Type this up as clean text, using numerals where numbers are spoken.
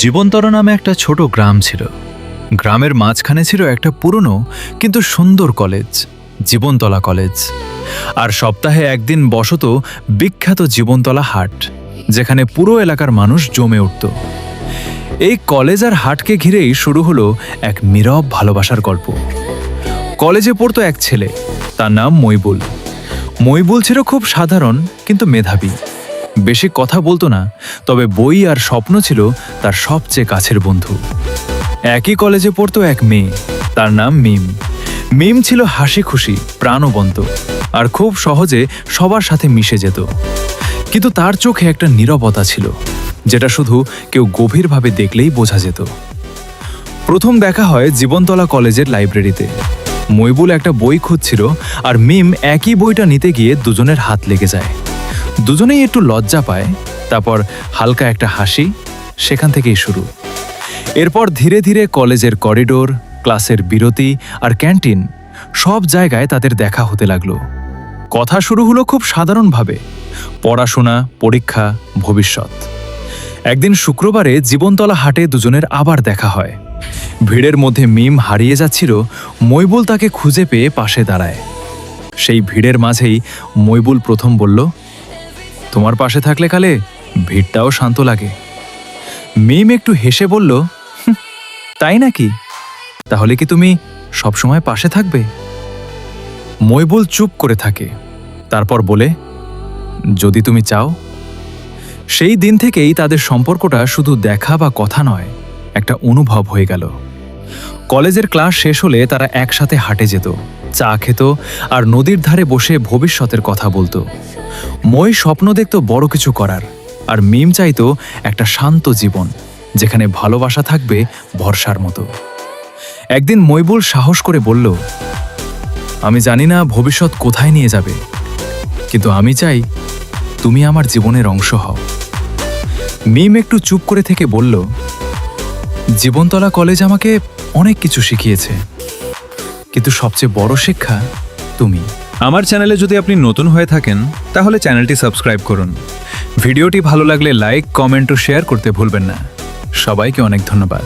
জীবনতলা নামে একটা ছোট গ্রাম ছিল। গ্রামের মাঝখানে ছিল একটা পুরনো কিন্তু সুন্দর কলেজ, জীবনতলা কলেজ। আর সপ্তাহে একদিন বসত বিখ্যাত জীবনতলা হাট, যেখানে পুরো এলাকার মানুষ জমে উঠত। এই কলেজ আর হাটকে ঘিরেই শুরু হলো এক নীরব ভালোবাসার গল্প। কলেজে পড়তো এক ছেলে, তার নাম মইবুল। মইবুল ছিল খুব সাধারণ কিন্তু মেধাবী। বেশি কথা বলতো না, তবে বই আর স্বপ্ন ছিল তার সবচেয়ে কাছের বন্ধু। একই কলেজে পড়তো এক মেয়ে, তার নাম মিম। মিম ছিল হাসি খুশি, প্রাণবন্ত আর খুব সহজে সবার সাথে মিশে যেত। কিন্তু তার চোখে একটা নীরবতা ছিল, যেটা শুধু কেউ গভীরভাবে দেখলেই বোঝা যেত। প্রথম দেখা হয় জীবনতলা কলেজের লাইব্রেরিতে। মইবুল একটা বই খুঁজছিল আর মিম একই বইটা নিতে গিয়ে দুজনের হাত লেগে যায়। দুজনেই একটু লজ্জা পায়, তারপর হালকা একটা হাসি, সেখান থেকেই শুরু। এরপর ধীরে ধীরে কলেজের করিডোর, ক্লাসের বিরতি আর ক্যান্টিন, সব জায়গায় তাদের দেখা হতে লাগলো। কথা শুরু হলো খুব সাধারণভাবে, পড়াশোনা, পরীক্ষা, ভবিষ্যৎ। একদিন শুক্রবারে জীবনতলা হাটে দুজনের আবার দেখা হয়। ভিড়ের মধ্যে মিম হারিয়ে যাচ্ছিল, মইবুল তাকে খুঁজে পেয়ে পাশে দাঁড়ায়। সেই ভিড়ের মাঝেই মইবুল প্রথম বলল, তোমার পাশে থাকলে কালে ভিড়টাও শান্ত লাগে। মিম একটু হেসে বলল, তাই নাকি? তাহলে কি তুমি সবসময় পাশে থাকবে? মইবুল চুপ করে থাকে, তারপর বলে, যদি তুমি চাও। সেই দিন থেকেই তাদের সম্পর্কটা শুধু দেখা বা কথা নয়, একটা অনুভব হয়ে গেল। কলেজের ক্লাস শেষ হলে তারা একসাথে হাঁটে যেত, চা খেত আর নদীর ধারে বসে ভবিষ্যতের কথা বলতো। মই স্বপ্ন দেখত বড় কিছু করার, আর মিম চাইতো একটা শান্ত জীবন, যেখানে ভালোবাসা থাকবে ভরসার মতো। একদিন মইবুল সাহস করে বলল, আমি জানি না ভবিষ্যৎ কোথায় নিয়ে যাবে, কিন্তু আমি চাই তুমি আমার জীবনের অংশ হও। মিম একটু চুপ করে থেকে বলল, জীবনতলা কলেজ আমাকে অনেক কিছু শিখিয়েছে, কিন্তু সবচেয়ে বড় শিক্ষা তুমি। আমার চ্যানেলে যদি আপনি নতুন হয়ে থাকেন, তাহলে চ্যানেলটি সাবস্ক্রাইব করুন। ভিডিওটি ভালো লাগলে লাইক, কমেন্ট ও শেয়ার করতে ভুলবেন না। সবাইকে অনেক ধন্যবাদ।